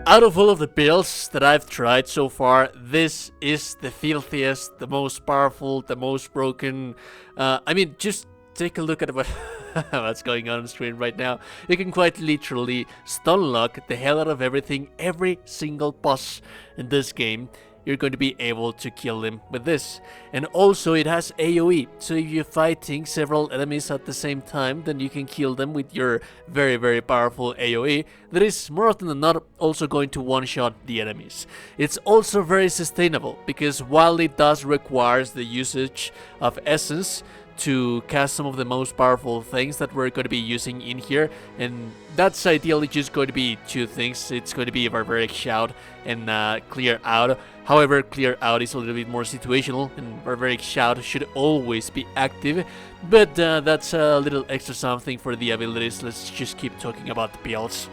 out of all of the builds that I've tried so far, this is the filthiest, the most powerful, the most broken. I mean, just take a look at what's going on screen right now. You can quite literally stun lock the hell out of everything, every single boss in this game. You're going to be able to kill them with this. And also it has AoE, so if you're fighting several enemies at the same time, then you can kill them with your very, very powerful AoE that is more often than not also going to one-shot the enemies. It's also very sustainable, because while it does require the usage of essence to cast some of the most powerful things that we're going to be using in here, and that's ideally just going to be two things. It's going to be Barbaric Shout and Clear Out. However, Clear Out is a little bit more situational, and Barbaric Shout should always be active, but that's a little extra something for the abilities. Let's just keep talking about the builds.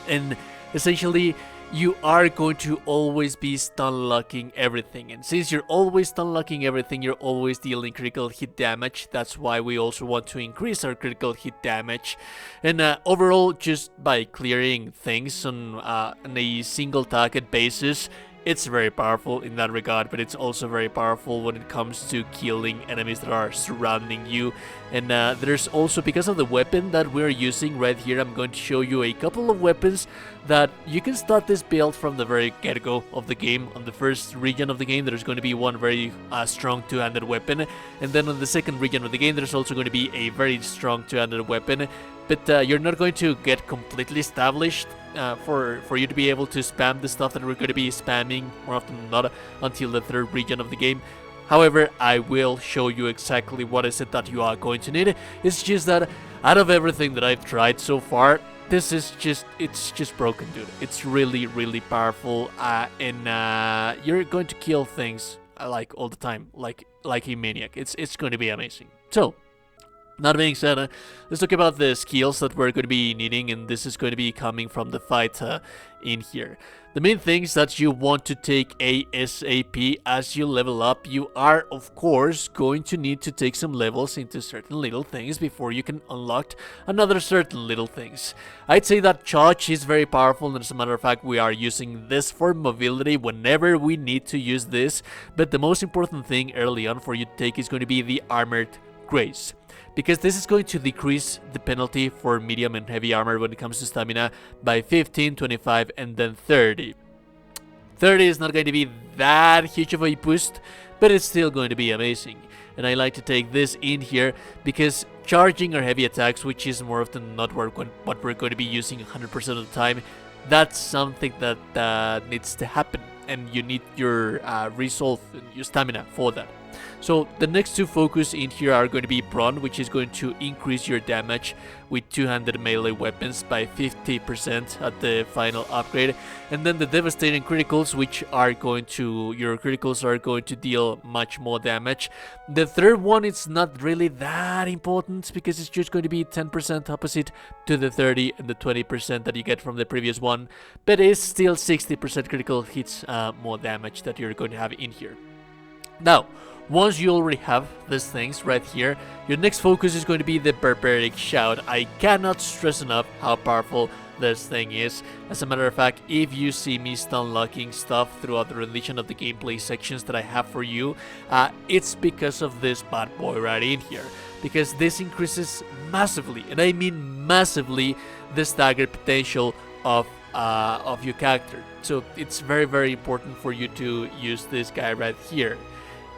And essentially, you are going to always be stun locking everything, and since you're always stun locking everything, you're always dealing critical hit damage. That's why we also want to increase our critical hit damage. And overall, just by clearing things on a single target basis, it's very powerful in that regard, but it's also very powerful when it comes to killing enemies that are surrounding you. And there's also, because of the weapon that we're using right here, I'm going to show you a couple of weapons that you can start this build from the very get-go of the game. On the first region of the game, there's going to be one very strong two-handed weapon, and then on the second region of the game, there's also going to be a very strong two-handed weapon. But you're not going to get completely established for you to be able to spam the stuff that we're going to be spamming more often than not until the third region of the game. However, I will show you exactly what is it that you are going to need. It's just that out of everything that I've tried so far, this is it's just broken, dude. It's really, really powerful, and you're going to kill things like all the time, like a maniac. It's going to be amazing. So, that being said, let's talk about the skills that we're going to be needing, and this is going to be coming from the fight in here. The main things that you want to take ASAP as you level up, you are of course going to need to take some levels into certain little things before you can unlock another certain little things. I'd say that charge is very powerful, and as a matter of fact we are using this for mobility whenever we need to use this, but the most important thing early on for you to take is going to be the Armored Grace, because this is going to decrease the penalty for medium and heavy armor when it comes to stamina by 15, 25, and then 30. 30 is not going to be that huge of a boost, but it's still going to be amazing. And I like to take this in here because charging or heavy attacks, which is more often than not what we're going to be using 100% of the time, that's something that needs to happen, and you need your resolve and your stamina for that. So the next two focus in here are going to be Brawn, which is going to increase your damage with two-handed melee weapons by 50% at the final upgrade, and then the Devastating Criticals, which are going to, your criticals are going to deal much more damage. The third one is not really that important because it's just going to be 10% opposite to the 30 and the 20% that you get from the previous one, but it's still 60% critical hits more damage that you're going to have in here. Now, once you already have these things right here, your next focus is going to be the Barbaric Shout. I cannot stress enough how powerful this thing is. As a matter of fact, if you see me stun locking stuff throughout the rendition of the gameplay sections that I have for you, it's because of this bad boy right in here. Because this increases massively, and I mean massively, the stagger potential of your character. So it's very, very important for you to use this guy right here.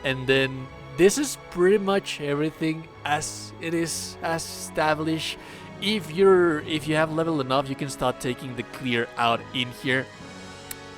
And then this is pretty much everything as it is established. If you have level enough, you can start taking the Clear Out in here,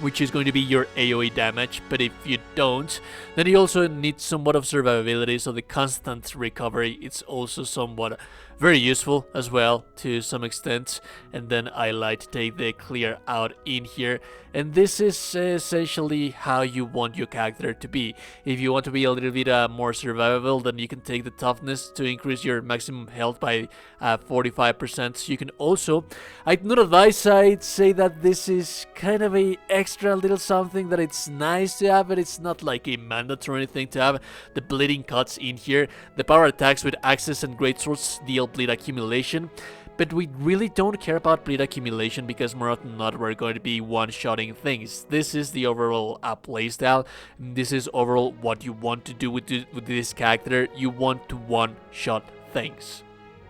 which is going to be your AoE damage. But if you don't, then you also need somewhat of survivability, so the constant recovery, it's also somewhat very useful as well to some extent. And then I like to take the Clear Out in here, and this is essentially how you want your character to be. If you want to be a little bit more survivable, then you can take the Toughness to increase your maximum health by 45%. You can also, I'd not advise, I'd say that this is kind of a extra little something that it's nice to have, but it's not like a mandatory thing to have. The Bleeding Cuts in here, the power attacks with axes and greatswords deal bleed accumulation, but we really don't care about bleed accumulation because more often than not we're going to be one-shotting things. This is the overall playstyle. This is overall what you want to do with this character. You want to one-shot things.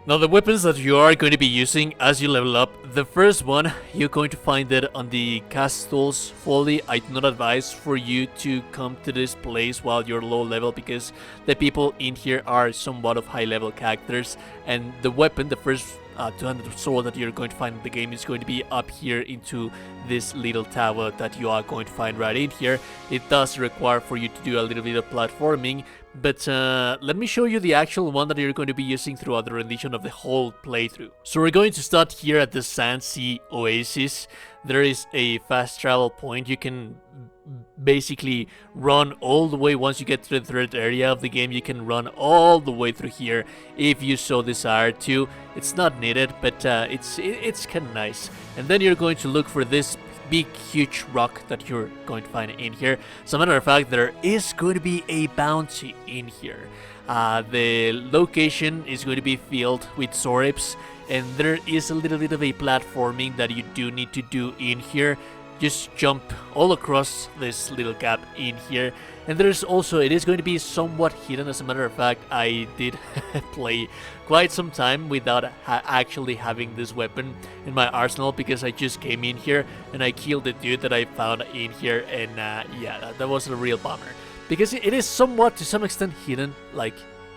Now the weapons that you are going to be using as you level up, the first one, you're going to find it on the castles fully. I do not advise for you to come to this place while you're low level because the people in here are somewhat of high level characters, and the weapon, the first two-handed sword that you're going to find in the game is going to be up here into this little tower that you are going to find right in here. It does require for you to do a little bit of platforming, but let me show you the actual one that you're going to be using throughout the rendition of the whole playthrough. So we're going to start here at the Sand Sea Oasis. There is a fast travel point. You can basically run all the way. Once you get to the third area of the game, you can run all the way through here if you so desire to. It's not needed, but it's kind of nice. And then you're going to look for this big huge rock that you're going to find in here. As a matter of fact, there is going to be a bounty in here. The location is going to be filled with Zorips, and there is a little bit of a platforming that you do need to do in here. Just jump all across this little gap in here, and there's also, it is going to be somewhat hidden. As a matter of fact, I did play quite some time without actually having this weapon in my arsenal because I just came in here and I killed the dude that I found in here, and yeah, that was a real bummer because it is somewhat to some extent hidden. Like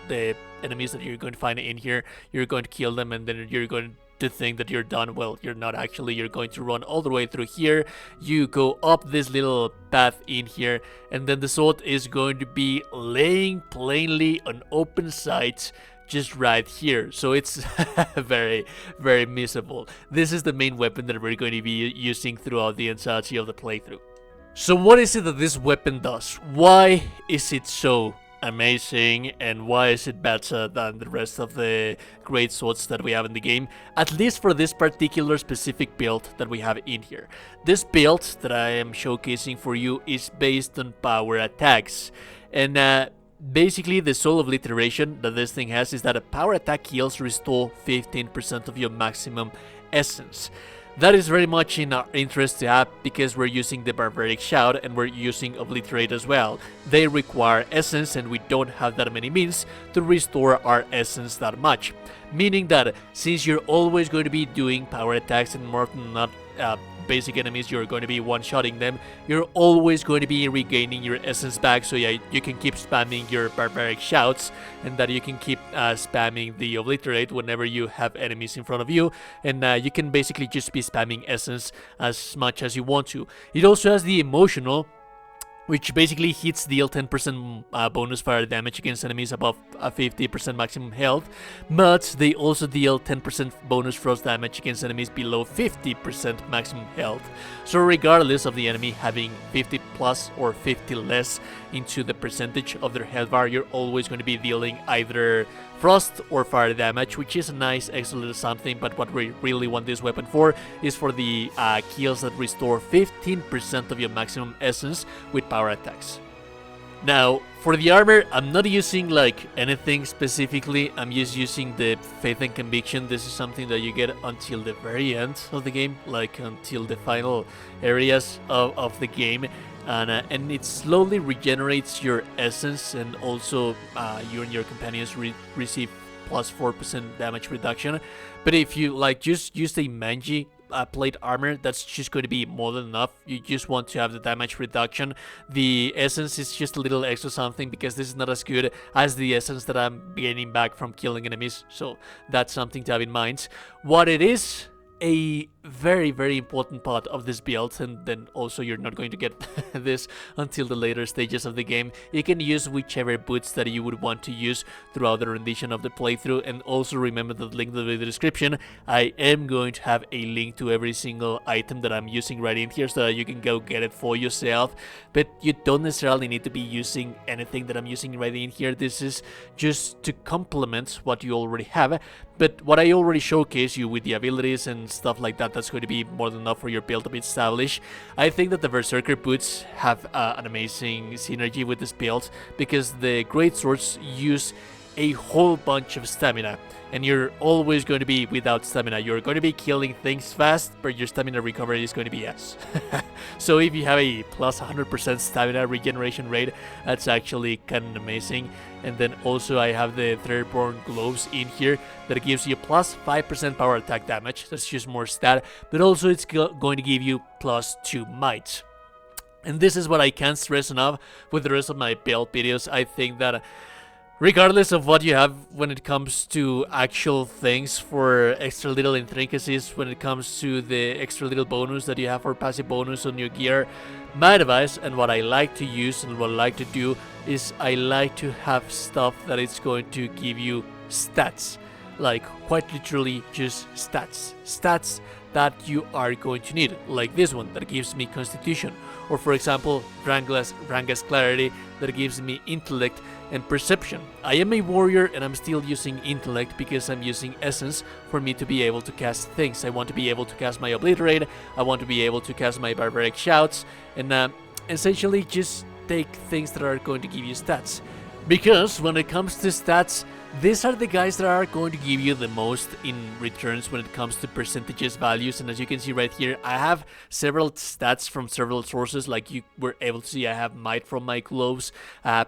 the enemies that you're going to find in here, you're going to kill them and then you're going to think that you're done. Well, you're not actually. You're going to run all the way through here. You go up this little path in here, and then the sword is going to be laying plainly on open sight just right here. So it's very, very missable. This is the main weapon that we're going to be using throughout the entirety of the playthrough. So what is it that this weapon does? Why is it so amazing, and why is it better than the rest of the great swords that we have in the game, at least for this particular specific build that we have in here? This build that I am showcasing for you is based on power attacks, and basically the soul of alliteration that this thing has is that a power attack heals restore 15% of your maximum essence. That is very much in our interest to have because we're using the Barbaric Shout and we're using Obliterate as well. They require essence and we don't have that many means to restore our essence that much. Meaning that since you're always going to be doing power attacks and more than not basic enemies, you're going to be one-shotting them, you're always going to be regaining your essence back. So yeah, you can keep spamming your Barbaric Shouts, and that you can keep spamming the Obliterate whenever you have enemies in front of you, and you can basically just be spamming essence as much as you want to. It also has the Emotional, which basically hits deal 10% bonus fire damage against enemies above 50% maximum health, but they also deal 10% bonus frost damage against enemies below 50% maximum health. So regardless of the enemy having 50 plus or 50 less into the percentage of their health bar, you're always going to be dealing either frost or fire damage, which is a nice extra little something. But what we really want this weapon for is for the kills that restore 15% of your maximum essence with power attacks. Now, for the armor, I'm not using like anything specifically. I'm just using the Faith and Conviction. This is something that you get until the very end of the game, like until the final areas of the game. And it slowly regenerates your essence, and also you and your companions receive plus 4% damage reduction. But if you like just use a Manji plate armor, that's just going to be more than enough. You just want to have the damage reduction. The essence is just a little extra something because this is not as good as the essence that I'm gaining back from killing enemies. So that's something to have in mind. What it is, a very, very important part of this build, and then also you're not going to get this until the later stages of the game. You can use whichever boots that you would want to use throughout the rendition of the playthrough, and also remember that link in the description. I am going to have a link to every single item that I'm using right in here so that you can go get it for yourself, but you don't necessarily need to be using anything that I'm using right in here. This is just to complement what you already have, but what I already showcased you with the abilities and stuff like that, that's going to be more than enough for your build to be established. I think that the Berserker boots have an amazing synergy with this build because the great swords use a whole bunch of stamina, and you're always going to be without stamina. You're going to be killing things fast, but your stamina recovery is going to be S. So if you have a plus 100% stamina regeneration rate, that's actually kind of amazing. And then also I have the Threadborne Gloves in here that gives you plus 5% power attack damage. That's just more stat, but also it's going to give you plus 2 might. And this is what I can't stress enough with the rest of my build videos. I think that regardless of what you have when it comes to actual things for extra little intricacies, when it comes to the extra little bonus that you have for passive bonus on your gear, my advice and what I like to use and what I like to do is I like to have stuff that is going to give you stats. Like quite literally just stats. Stats that you are going to need, like this one that gives me Constitution, or for example Rangas Clarity that gives me Intellect and Perception. I am a warrior and I'm still using Intellect because I'm using Essence for me to be able to cast things. I want to be able to cast my Obliterate, I want to be able to cast my Barbaric Shouts, and essentially just take things that are going to give you stats. Because when it comes to stats, these are the guys that are going to give you the most in returns when it comes to percentages values. And as you can see right here, I have several stats from several sources. Like you were able to see, I have might from my gloves,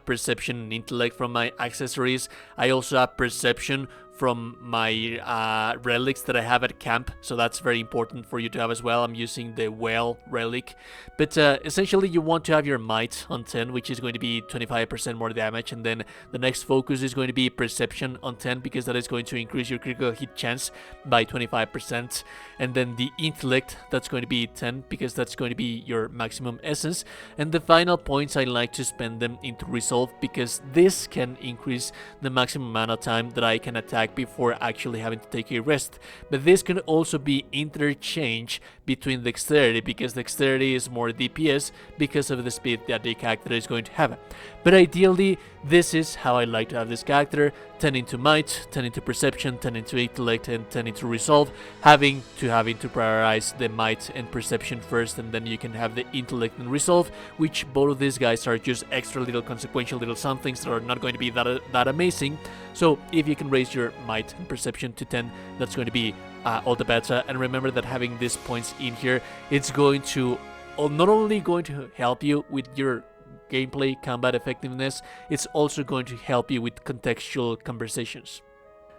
perception and intellect from my accessories. I also have perception from my relics that I have at camp, so that's very important for you to have as well. I'm using the whale relic, but essentially you want to have your might on 10, which is going to be 25% more damage, and then the next focus is going to be perception on 10 because that is going to increase your critical hit chance by 25%, and then the intellect, that's going to be 10 because that's going to be your maximum essence, and the final points I like to spend them into resolve because this can increase the maximum amount of time that I can attack before actually having to take a rest. But this can also be interchange between dexterity because dexterity is more DPS because of the speed that the character is going to have. But ideally, this is how I like to have this character: 10 into might, 10 into perception, 10 into intellect, and 10 into resolve, having to prioritize the might and perception first, and then you can have the intellect and resolve, which both of these guys are just extra little consequential little somethings that are not going to be that amazing. So if you can raise your might and perception to 10, that's going to be all the better. And remember that having these points in here, it's going to not only going to help you with your gameplay combat effectiveness, it's also going to help you with contextual conversations.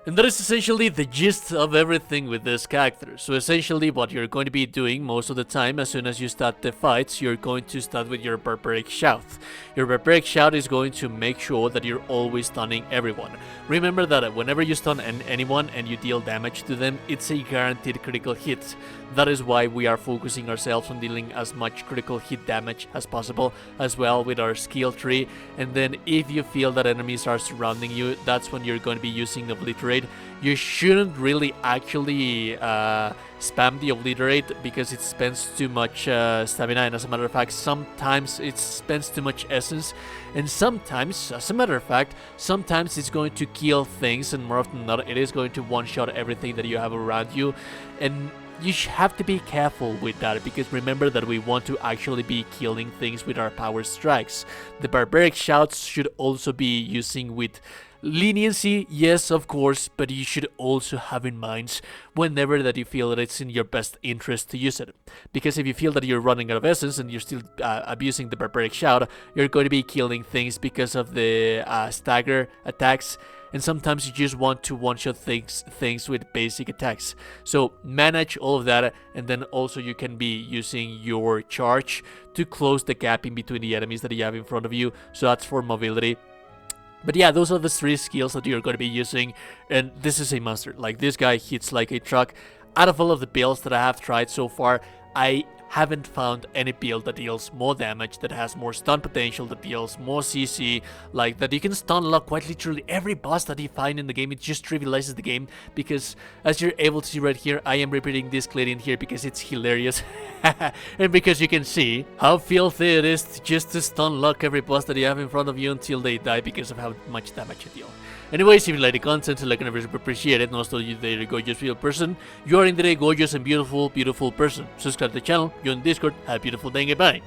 And that is essentially the gist of everything with this character. So essentially what you're going to be doing most of the time, as soon as you start the fights, you're going to start with your Barbaric Shout. Your Barbaric Shout is going to make sure that you're always stunning everyone. Remember that whenever you stun anyone and you deal damage to them, it's a guaranteed critical hit. That is why we are focusing ourselves on dealing as much critical hit damage as possible, as well with our skill tree. And then if you feel that enemies are surrounding you, that's when you're going to be using Obliterate. You shouldn't really actually spam the Obliterate because it spends too much stamina, and as a matter of fact, sometimes it spends too much essence, and sometimes, as a matter of fact, sometimes it's going to kill things, and more often than not, it is going to one-shot everything that you have around you, and you have to be careful with that, because remember that we want to actually be killing things with our power strikes. The Barbaric Shouts should also be using with leniency, yes, of course, but you should also have in mind whenever that you feel that it's in your best interest to use it. Because if you feel that you're running out of essence and you're still abusing the Barbaric Shout, you're going to be killing things because of the stagger attacks, and sometimes you just want to one-shot things with basic attacks. So manage all of that, and then also you can be using your charge to close the gap in between the enemies that you have in front of you, so that's for mobility. But yeah, those are the 3 skills that you're going to be using, and this is a monster. Like, this guy hits like a truck. Out of all of the builds that I have tried so far, I haven't found any build that deals more damage, that has more stun potential, that deals more CC, like that you can stun lock quite literally every boss that you find in the game. It just trivializes the game, because as you're able to see right here, I am repeating this clip in here because it's hilarious. And because you can see how filthy it is just to stun lock every boss that you have in front of you until they die because of how much damage you deal. Anyways, if you like the content, like and appreciate it, and also you're a gorgeous real person, you are indeed a gorgeous and beautiful person. Subscribe to the channel, join Discord, have a beautiful day, goodbye.